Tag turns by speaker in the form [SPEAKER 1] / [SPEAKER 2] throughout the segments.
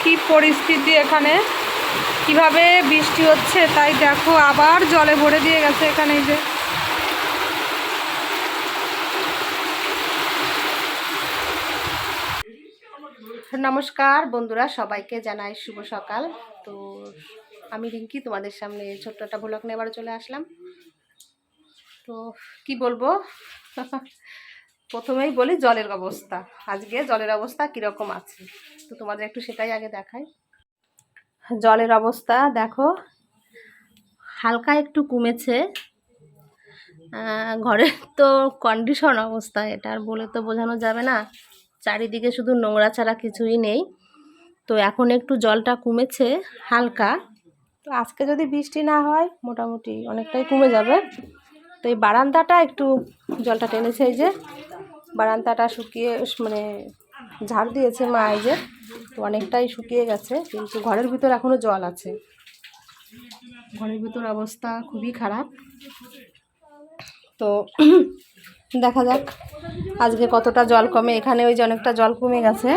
[SPEAKER 1] কি পরিস্থিতি এখানে, কিভাবে বৃষ্টি হচ্ছে তাই দেখো আবার জলে ভরে দিয়ে গেছে এখানে। এই যে নমস্কার বন্ধুরা, সবাইকে জানাই শুভ সকাল। তো আমি রিঙ্কি তোমাদের সামনে ছোট্ট একটা ব্লগ নিয়ে আবার চলে আসলাম। তো কি বলবো প্রথমেই বলি জলের অবস্থা। আজকে জলের অবস্থা কীরকম আছে তো তোমাদের একটু সেটাই আগে দেখাই। জলের অবস্থা দেখো, হালকা একটু কমেছে। ঘরের তো কন্ডিশন অবস্থা এটা আর বলে তো বোঝানো যাবে না, চারিদিকে শুধু নোংরা ছাড়া কিছুই নেই। তো এখন একটু জলটা কমেছে হালকা। তো আজকে যদি বৃষ্টি না হয় মোটামুটি অনেকটাই কমে যাবে। তো এই বারান্দাটা একটু জলটা টেনেছে, এই যে বারান্দাটা শুকিয়ে মানে ঝাড় দিয়েছে মা, এই যে তো অনেকটাই শুকিয়ে গেছে, কিন্তু ঘরের ভিতর এখনও জল আছে। ঘরের ভিতর অবস্থা খুবই খারাপ। তো দেখা যাক আজকে কতটা জল কমে। এখানে ওই যে অনেকটা জল কমে গেছে,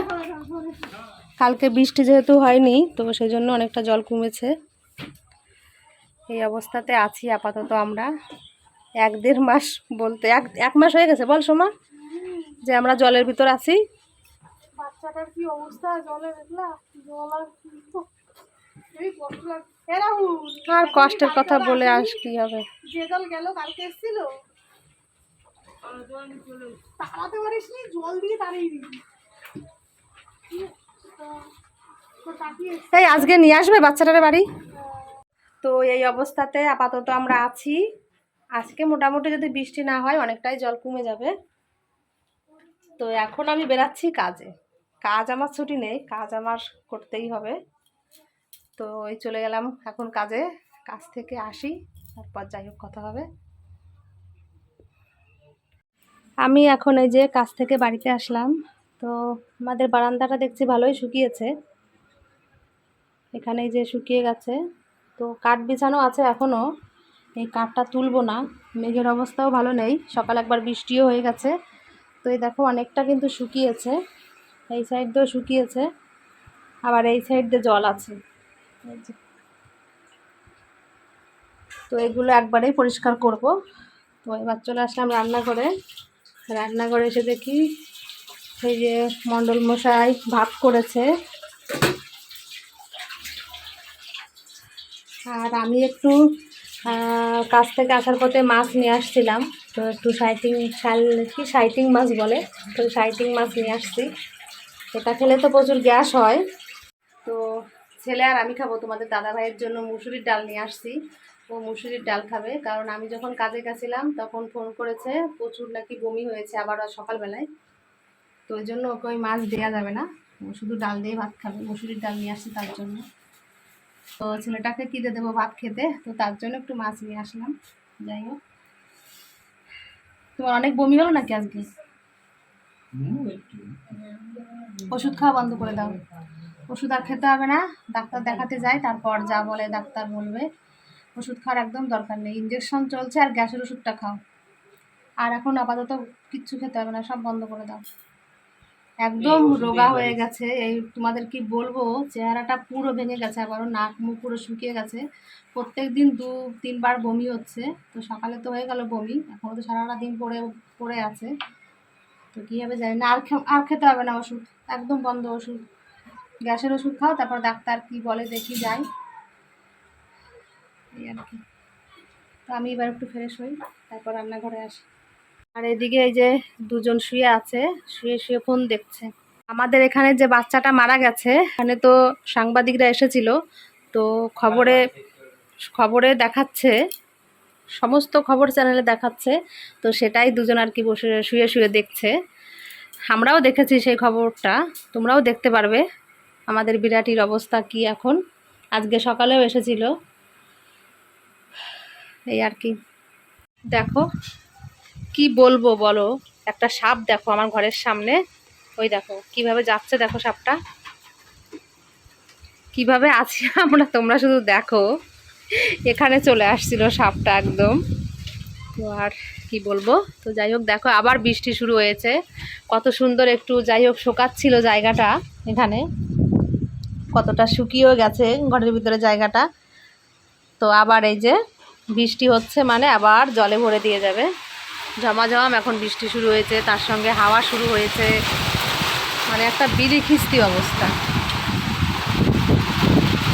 [SPEAKER 1] কালকে বৃষ্টি যেহেতু হয়নি তো সেই জন্য অনেকটা জল কমেছে। এই অবস্থাতে আছি আপাতত আমরা। 1-1.5 মাস বলতে এক মাস হয়ে গেছে বল সোমা যে আমরা জলের ভিতর আছি। বাচ্চাটার কি অবস্থা জলে দেখলা, জল আর কষ্টের কথা বলে আস কি হবে। যে জল গেল কালকে এসেছিল তাড়াতে পারিসনি, জল দিয়ে তাড়িয়ে দিবি। এই আজকে নিয়ে আসবে বাচ্চাটার বাড়ি। তো এই অবস্থাতে আপাতত আমরা আছি। আজকে মোটামুটি যদি বৃষ্টি না হয় অনেকটাই জল কমে যাবে। তো এখন আমি বেরাচ্ছি কাজে। কাজ আমার ছুটি নেই, কাজ আমার করতেই হবে। তো এই চলে গেলাম এখন কাজে, কাজ থেকে আসি তারপর যাই হোক কথা হবে। আমি এখন এই যে কাজ থেকে বাড়িতে আসলাম। তো আমাদের বারান্দাটা দেখছি ভালোই শুকিয়েছে, এখানে যে শুকিয়ে গেছে। তো কাঠ বিছানো আছে এখনও, এই কাঠটা তুলবো না, মেঘের অবস্থাও ভালো নেই, সকাল একবার বৃষ্টিও হয়ে গেছে। তো এই দেখো অনেকটা কিন্তু শুকিয়েছে, এই সাইড দিয়েও শুকিয়েছে, আবার এই সাইড দিয়ে জল আছে। তো এগুলো একবারেই পরিষ্কার করব। তো এবার চলে আসলাম রান্নাঘরে। রান্নাঘরে এসে দেখি এই যে মণ্ডল মশাই ভাত করেছে, আর আমি একটু কাছ থেকে আসার পথে মাছ নিয়ে আসছিলাম। তো একটু সাইটিং মাছ বলে, তো সাইটিং মাছ নিয়ে আসছি। এটা খেলে তো প্রচুর গ্যাস হয়। তো ছেলে আর আমি খাবো, তোমাদের দাদা ভাইয়ের জন্য মুসুরির ডাল নিয়ে আসছি। ও মুসুরির ডাল খাবে, কারণ আমি যখন কাজে গেছিলাম তখন ফোন করেছে প্রচুর নাকি বমি হয়েছে আবার সকালবেলায়। তো ওই জন্য ওকে ওই মাছ দেওয়া যাবে না, ও শুধু ডাল দিয়ে ভাত খাবে, মুসুরির ডাল নিয়ে আসছি তার জন্য। তো ছেলেটাকে কী দিয়ে দেবো ভাত খেতে, তো তার জন্য একটু মাছ নিয়ে আসলাম। যাই হোক, তোমার অনেক বমি হলো নাকি আজকে? ওষুধ খাওয়া বন্ধ করে দাও, ওষুধ আর খেতে হবে না। ডাক্তার দেখাতে যাই, তারপর যা বলে ডাক্তার বলবে। ওষুধ খাওয়ার একদম দরকার নেই, ইঞ্জেকশন চলছে আর গ্যাসের ওষুধটা খাও। আর এখন আপাতত কিচ্ছু খেতে হবে না, সব বন্ধ করে দাও। একদম রোগা হয়ে গেছে, এই তোমাদের কি বলবো, চেহারাটা পুরো ভেঙে গেছে, আবারও নাক মুখ পুরো শুকিয়ে গেছে। প্রত্যেক দিন 2-3 বার বমি হচ্ছে। তো সকালে তো হয়ে গেল বমি, এখনও তো সারাটা দিন পড়ে আছে। তো কী হবে জানি না। আর খেতে হবে না ওষুধ, একদম বন্ধ ওষুধ। গ্যাসের ওষুধ খাও, তারপর ডাক্তার কি বলে দেখি যাই, এই আর কি। তো আমি এবার একটু ফ্রেশ হই, তারপর রান্নাঘরে আসি। আর এদিকে এই যে দুজন শুয়ে আছে, শুয়ে শুয়ে ফোন দেখছে। আমাদের এখানে যে বাচ্চাটা মারা গেছে, এখানে তো সাংবাদিকরা এসেছিল। তো খবরে দেখাচ্ছে, সমস্ত খবর চ্যানেলে দেখাচ্ছে। তো সেটাই দুজন আর কি বসে শুয়ে শুয়ে দেখছে। আমরাও দেখেছি সেই খবরটা, তোমরাও দেখতে পারবে আমাদের বিরাটির অবস্থা কি এখন। আজকে সকালেও এসেছিল, এই আর কি। দেখো কি বলবো বলো, একটা সাপ দেখো আমার ঘরের সামনে, ওই দেখো কিভাবে যাচ্ছে, দেখো সাপটা কিভাবে আছি আমরা, তোমরা শুধু দেখো। এখানে চলে আসছিল সাপটা একদম। তো আর কি বলবো। তো যাই হোক দেখো আবার বৃষ্টি শুরু হয়েছে, কত সুন্দর একটু যাই হোক শোকাচ্ছিল জায়গাটা, এখানে কতটা শুকিয়েও গেছে ঘরের ভিতরে জায়গাটা। তো আবার এই যে বৃষ্টি হচ্ছে মানে আবার জলে ভরে দিয়ে যাবে। ঝমাঝম এখন বৃষ্টি শুরু হয়েছে, তার সঙ্গে হাওয়া শুরু হয়েছে, মানে একটা বিড়িখিস্তি অবস্থা।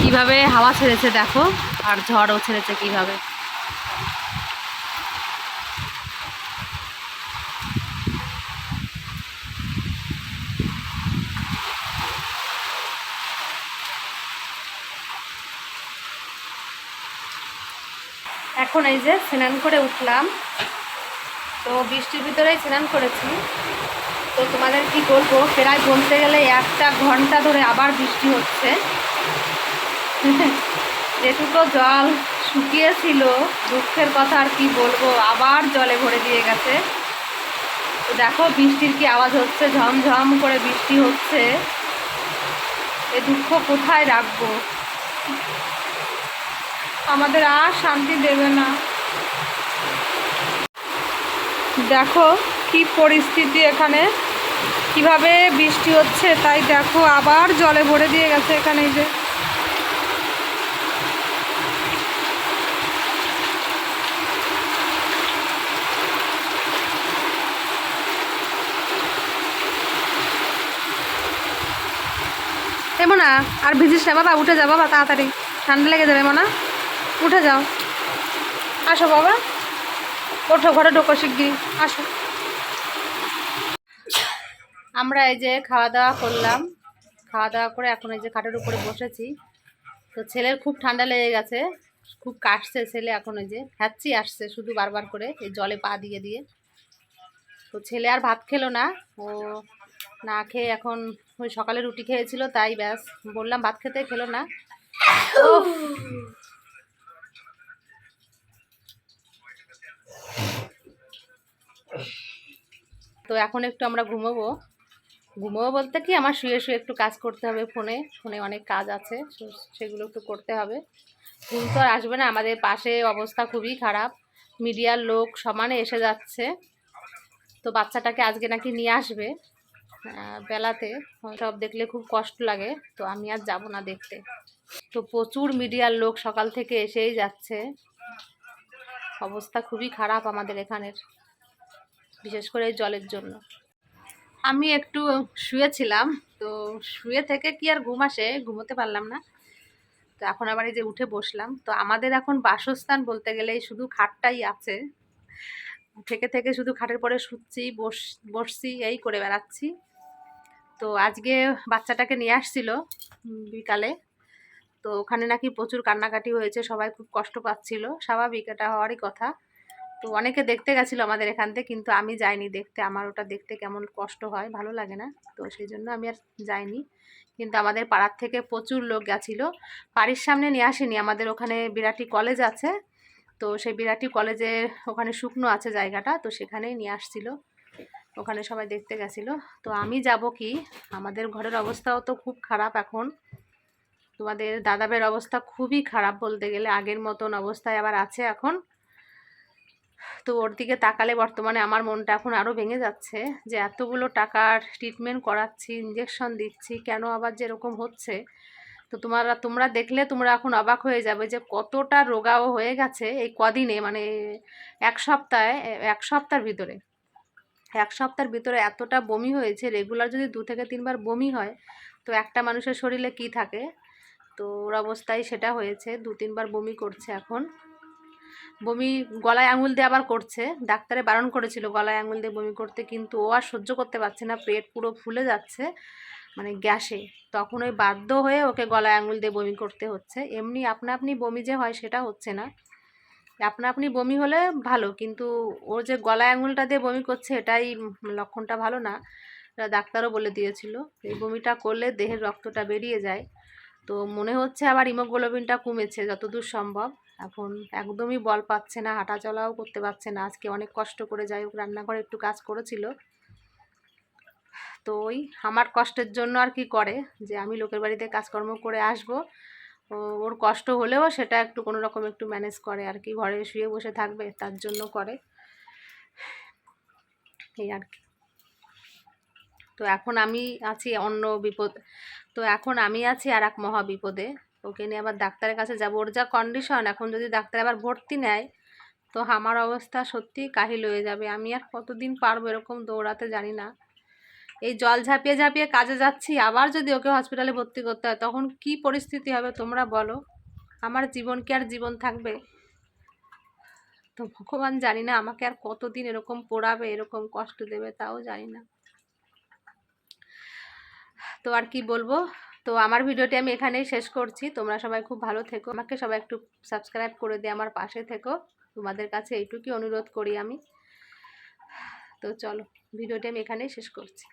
[SPEAKER 1] কিভাবে হাওয়া ছেড়েছে দেখো, আর ঝড়ও ছেড়েছে কিভাবে। এখন এই যে স্নান করে উঠলাম, তো বৃষ্টির ভিতরেই স্নান করেছি। তো তোমাদের কি বলবো, প্রায় বলতে গেলে 1 ঘন্টা ধরে আবার বৃষ্টি হচ্ছে। যেটুকু জল শুকিয়েছিল, দুঃখের কথা আর কি বলবো, আবার জলে ভরে দিয়ে গেছে। তো দেখো বৃষ্টির কি আওয়াজ হচ্ছে, ঝমঝম করে বৃষ্টি হচ্ছে। এই দুঃখ কোথায় রাখবো, আমাদের আর শান্তি দেবে না। দেখো কি পরিস্থিতি এখানে, কিভাবে বৃষ্টি হচ্ছে, তাই দেখো আবার জলে ভরে দিয়ে গেছে এখানে। এই যে এমন না, আর ভিজিস না বাবা, উঠে যাও বাবা তাড়াতাড়ি, ঠান্ডা লেগে যাবে মনা, উঠে যাও, আসো বাবা, ওঠো ঘরে ঢোকো শিগগিরি, আসো। আমরা এই যে খাওয়া দাওয়া করলাম, খাওয়া দাওয়া করে এখন এই যে খাটের উপরে বসেছি। তো ছেলের খুব ঠান্ডা লেগে গেছে, খুব কাশছে ছেলে, এখন ওই যে হ্যাঁচি আসছে শুধু বারবার করে এই জলে পা দিয়ে দিয়ে। তো ছেলে আর ভাত খেলো না, ও না খেয়ে এখন ওই সকালে রুটি খেয়েছিল, তাই ব্যাস বললাম ভাত খেতে, খেলো না। তো এখন একটু আমরা ঘুমোবো বলতে কি, আমার শুয়ে শুয়ে একটু কাজ করতে হবে, ফোনে অনেক কাজ আছে, সেগুলো একটু করতে হবে। ঘুম তো আর আসবে না, আমাদের পাশে অবস্থা খুবই খারাপ, মিডিয়ার লোক সমানে এসে যাচ্ছে। তো বাচ্চাটাকে আজকে নাকি নিয়ে আসবে বেলাতে, সব দেখলে খুব কষ্ট লাগে, তো আমি আর যাব না দেখতে। তো প্রচুর মিডিয়ার লোক সকাল থেকে এসেই যাচ্ছে, অবস্থা খুবই খারাপ আমাদের এখানের, বিশেষ করে জলের জন্য। আমি একটু শুয়েছিলাম, তো শুয়ে থেকে কি আর ঘুম আসে, ঘুমোতে পারলাম না। তো এখন আবার এই যে উঠে বসলাম। তো আমাদের এখন বাসস্থান বলতে গেলে শুধু খাটটাই আছে, থেকে থেকে শুধু খাটের পরে শুচ্ছি, বসছি, এই করে বেড়াচ্ছি। তো আজকে বাচ্চাটাকে নিয়ে আসছিল বিকালে, তো ওখানে নাকি প্রচুর কান্নাকাটি হয়েছে, সবাই খুব কষ্ট পাচ্ছিল, স্বাভাবিক, এটা হওয়ারই কথা। তো অনেকে দেখতে গেছিলো আমাদের এখান থেকে, কিন্তু আমি যাইনি দেখতে, আমার ওটা দেখতে কেমন কষ্ট হয়, ভালো লাগে না, তো সেই জন্য আমি আর যাইনি। কিন্তু আমাদের পাড়ার থেকে প্রচুর লোক গেছিলো, বাড়ির সামনে নিয়ে আসেনি, আমাদের ওখানে বিরাটি কলেজ আছে, তো সেই বিরাটি কলেজের ওখানে শুকনো আছে জায়গাটা, তো সেখানেই নিয়ে আসছিল, ওখানে সবাই দেখতে গেছিলো। তো আমি যাব কি, আমাদের ঘরের অবস্থাও তো খুব খারাপ এখন, তোমাদের দাদাবের অবস্থা খুবই খারাপ বলতে গেলে, আগের মতন অবস্থায় আবার আছে এখন। তো ওর দিকে তাকালে বর্তমানে আমার মনটা এখন আরও ভেঙে যাচ্ছে, যে এতগুলো টাকার ট্রিটমেন্ট করাচ্ছি, ইঞ্জেকশন দিচ্ছি, কেন আবার যেরকম হচ্ছে। তো তোমরা দেখলে তোমরা এখন অবাক হয়ে যাবে যে কতটা রোগাও হয়ে গেছে এই কদিনে, মানে এক সপ্তাহের ভিতরে, এতটা বমি হয়েছে। রেগুলার যদি 2 থেকে 3 বার বমি হয়, তো একটা মানুষের শরীরে কি থাকে, তো ওর অবস্থায় সেটা হয়েছে, 2-3 বার বমি করছে এখন। বমি গলায় আঙুল দিয়ে আবার করছে, ডাক্তারে বারণ করেছিল গলায় আঙুল দিয়ে বমি করতে, কিন্তু ও আর সহ্য করতে পারছে না, পেট পুরো ফুলে যাচ্ছে মানে গ্যাসে, তখন ওই বাধ্য হয়ে ওকে গলায় আঙুল দিয়ে বমি করতে হচ্ছে। এমনি আপনা আপনি বমি যে হয় সেটা হচ্ছে না, আপনা আপনি বমি হলে ভালো, কিন্তু ওর যে গলায় আঙুলটা দিয়ে বমি করছে, এটাই লক্ষণটা ভালো না, ডাক্তারও বলে দিয়েছিল। এই বমিটা করলে দেহের রক্তটা বেরিয়ে যায়, তো মনে হচ্ছে আবার হিমোগ্লোবিনটা কমেছে যতদূর সম্ভব, এখন একদমই বল পাচ্ছে না, হাঁটা চলাও করতে পারছে না। আজকে অনেক কষ্ট করে যাই হোক রান্নাঘরে একটু কাজ করেছিল, তো ওই আমার কষ্টের জন্য আর কি করে, যে আমি লোকের বাড়িতে কাজকর্ম করে আসবো, ওর কষ্ট হলেও সেটা একটু কোনো রকম একটু ম্যানেজ করে আর কি, ঘরে শুয়ে বসে থাকবে তার জন্য করে, এই আর কি। তো এখন আমি আছি অন্য তো এখন আমি আছি আর এক মহা বিপদে, ওকে নিয়ে আবার ডাক্তারের কাছে যাবো। ওর যা কন্ডিশন, এখন যদি ডাক্তার আবার ভর্তি নেয় তো আমার অবস্থা সত্যিই কাহিল হয়ে যাবে। আমি আর কতদিন পারবো এরকম দৌড়াতে জানি না। এই জল ঝাঁপিয়ে ঝাঁপিয়ে কাজে যাচ্ছি, আবার যদি ওকে হসপিটালে ভর্তি করতে হয় তখন কি পরিস্থিতি হবে তোমরা বলো? আমার জীবন কি আর জীবন থাকবে? তো ভগবান জানি না আমাকে আর কতদিন এরকম পোড়াবে, এরকম কষ্ট দেবে, তাও জানি না। তো আর কি বলবো, তো আমার ভিডিওটি আমি এখানেই শেষ করছি। তোমরা সবাই খুব ভালো থেকো, আমাকে সবাই একটু সাবস্ক্রাইব করে দিয়ে আমার পাশে থেকো, তোমাদের কাছে এইটুকুই অনুরোধ করি আমি। তো চলো, ভিডিওটি আমি এখানেই শেষ করছি।